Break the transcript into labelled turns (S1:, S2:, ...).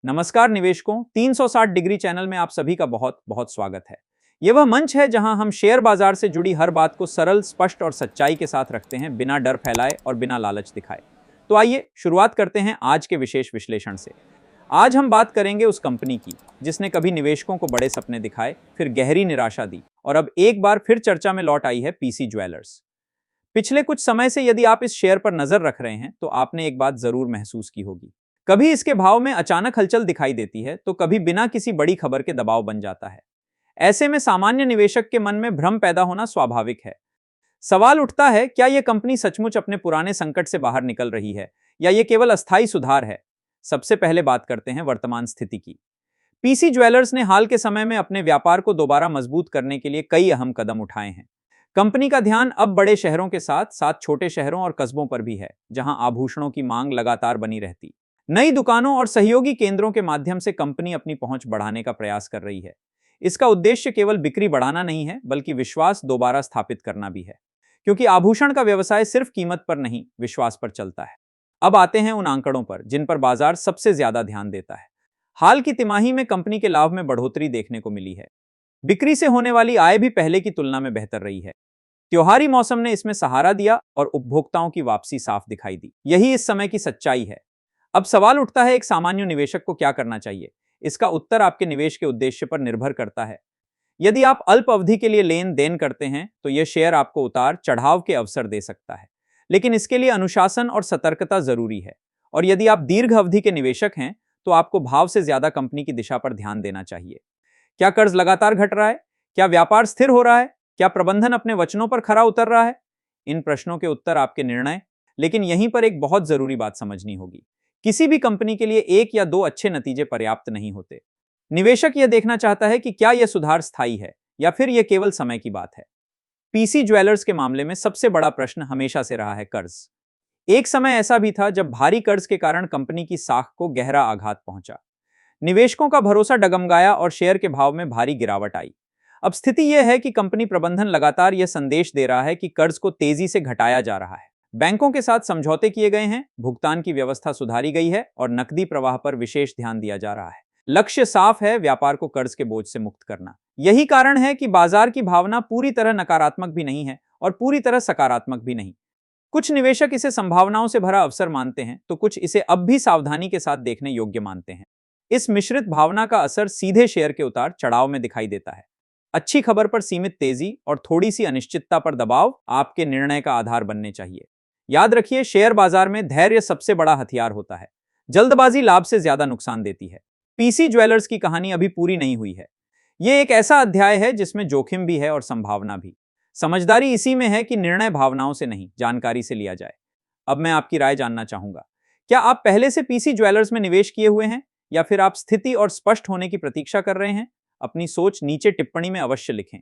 S1: नमस्कार निवेशकों, 360 degree channel में आप सभी का बहुत बहुत स्वागत है। ये वह मंच है जहां हम शेयर बाजार से जुड़ी हर बात को सरल, स्पष्ट और सच्चाई के साथ रखते हैं, बिना डर फैलाए और बिना लालच दिखाए। तो आइए शुरुआत करते हैं आज के विशेष विश्लेषण से। आज हम बात करेंगे उस कंपनी की जिसने कभी निवेशकों को बड़े सपने दिखाए, फिर गहरी निराशा दी और अब एक बार फिर चर्चा में लौट आई है पीसी ज्वेलर्स। पिछले कुछ समय से यदि आप इस शेयर पर नजर रख रहे हैं तो आपने एक बात जरूर महसूस की होगी। कभी इसके भाव में अचानक हलचल दिखाई देती है तो कभी बिना किसी बड़ी खबर के दबाव बन जाता है। ऐसे में सामान्य निवेशक के मन में भ्रम पैदा होना स्वाभाविक है। सवाल उठता है, क्या यह कंपनी सचमुच अपने पुराने संकट से बाहर निकल रही है या यह केवल अस्थायी सुधार है? सबसे पहले बात करते हैं वर्तमान स्थिति की। पीसी ज्वेलर्स ने हाल के समय में अपने व्यापार को दोबारा मजबूत करने के लिए कई अहम कदम उठाए हैं। कंपनी का ध्यान अब बड़े शहरों के साथ साथ छोटे शहरों और कस्बों पर भी है, जहां आभूषणों की मांग लगातार बनी रहती। नई दुकानों और सहयोगी केंद्रों के माध्यम से कंपनी अपनी पहुंच बढ़ाने का प्रयास कर रही है। इसका उद्देश्य केवल बिक्री बढ़ाना नहीं है, बल्कि विश्वास दोबारा स्थापित करना भी है, क्योंकि आभूषण का व्यवसाय सिर्फ कीमत पर नहीं, विश्वास पर चलता है। अब आते हैं उन आंकड़ों पर जिन पर बाजार सबसे ज्यादा ध्यान देता है। हाल की तिमाही में कंपनी के लाभ में बढ़ोतरी देखने को मिली है। बिक्री से होने वाली आय भी पहले की तुलना में बेहतर रही है। त्योहारी मौसम ने इसमें सहारा दिया और उपभोक्ताओं की वापसी साफ दिखाई दी। यही इस समय की सच्चाई है। अब सवाल उठता है, एक सामान्य निवेशक को क्या करना चाहिए? इसका उत्तर आपके निवेश के उद्देश्य पर निर्भर करता है। यदि आप अल्प अवधि के लिए लेन देन करते हैं तो यह शेयर आपको उतार चढ़ाव के अवसर दे सकता है, लेकिन इसके लिए अनुशासन और सतर्कता जरूरी है। और यदि आप दीर्घ अवधि के निवेशक हैं तो आपको भाव से ज्यादा कंपनी की दिशा पर ध्यान देना चाहिए। क्या कर्ज लगातार घट रहा है? क्या व्यापार स्थिर हो रहा है? क्या प्रबंधन अपने वचनों पर खरा उतर रहा है? इन प्रश्नों के उत्तर आपके निर्णय। लेकिन यहीं पर एक बहुत जरूरी बात समझनी होगी। किसी भी कंपनी के लिए एक या दो अच्छे नतीजे पर्याप्त नहीं होते। निवेशक यह देखना चाहता है कि क्या यह सुधार स्थायी है या फिर यह केवल समय की बात है। पीसी ज्वेलर्स के मामले में सबसे बड़ा प्रश्न हमेशा से रहा है कर्ज। एक समय ऐसा भी था जब भारी कर्ज के कारण कंपनी की साख को गहरा आघात पहुंचा। निवेशकों का भरोसा डगमगाया और शेयर के भाव में भारी गिरावट आई। अब स्थिति यह है कि कंपनी प्रबंधन लगातार यह संदेश दे रहा है कि कर्ज को तेजी से घटाया जा रहा है। बैंकों के साथ समझौते किए गए हैं, भुगतान की व्यवस्था सुधारी गई है और नकदी प्रवाह पर विशेष ध्यान दिया जा रहा है। लक्ष्य साफ है, व्यापार को कर्ज के बोझ से मुक्त करना। यही कारण है कि बाजार की भावना पूरी तरह नकारात्मक भी नहीं है और पूरी तरह सकारात्मक भी नहीं। कुछ निवेशक इसे संभावनाओं से भरा अवसर मानते हैं तो कुछ इसे अब भी सावधानी के साथ देखने योग्य मानते हैं। इस मिश्रित भावना का असर सीधे शेयर के उतार चढ़ाव में दिखाई देता है। अच्छी खबर पर सीमित तेजी और थोड़ी सी अनिश्चितता पर दबाव आपके निर्णय का आधार बनने चाहिए। याद रखिए, शेयर बाजार में धैर्य सबसे बड़ा हथियार होता है। जल्दबाजी लाभ से ज्यादा नुकसान देती है। पीसी ज्वेलर्स की कहानी अभी पूरी नहीं हुई है। यह एक ऐसा अध्याय है जिसमें जोखिम भी है और संभावना भी। समझदारी इसी में है कि निर्णय भावनाओं से नहीं, जानकारी से लिया जाए। अब मैं आपकी राय जानना चाहूंगा। क्या आप पहले से पीसी ज्वेलर्स में निवेश किए हुए हैं या फिर आप स्थिति और स्पष्ट होने की प्रतीक्षा कर रहे हैं? अपनी सोच नीचे टिप्पणी में अवश्य लिखें।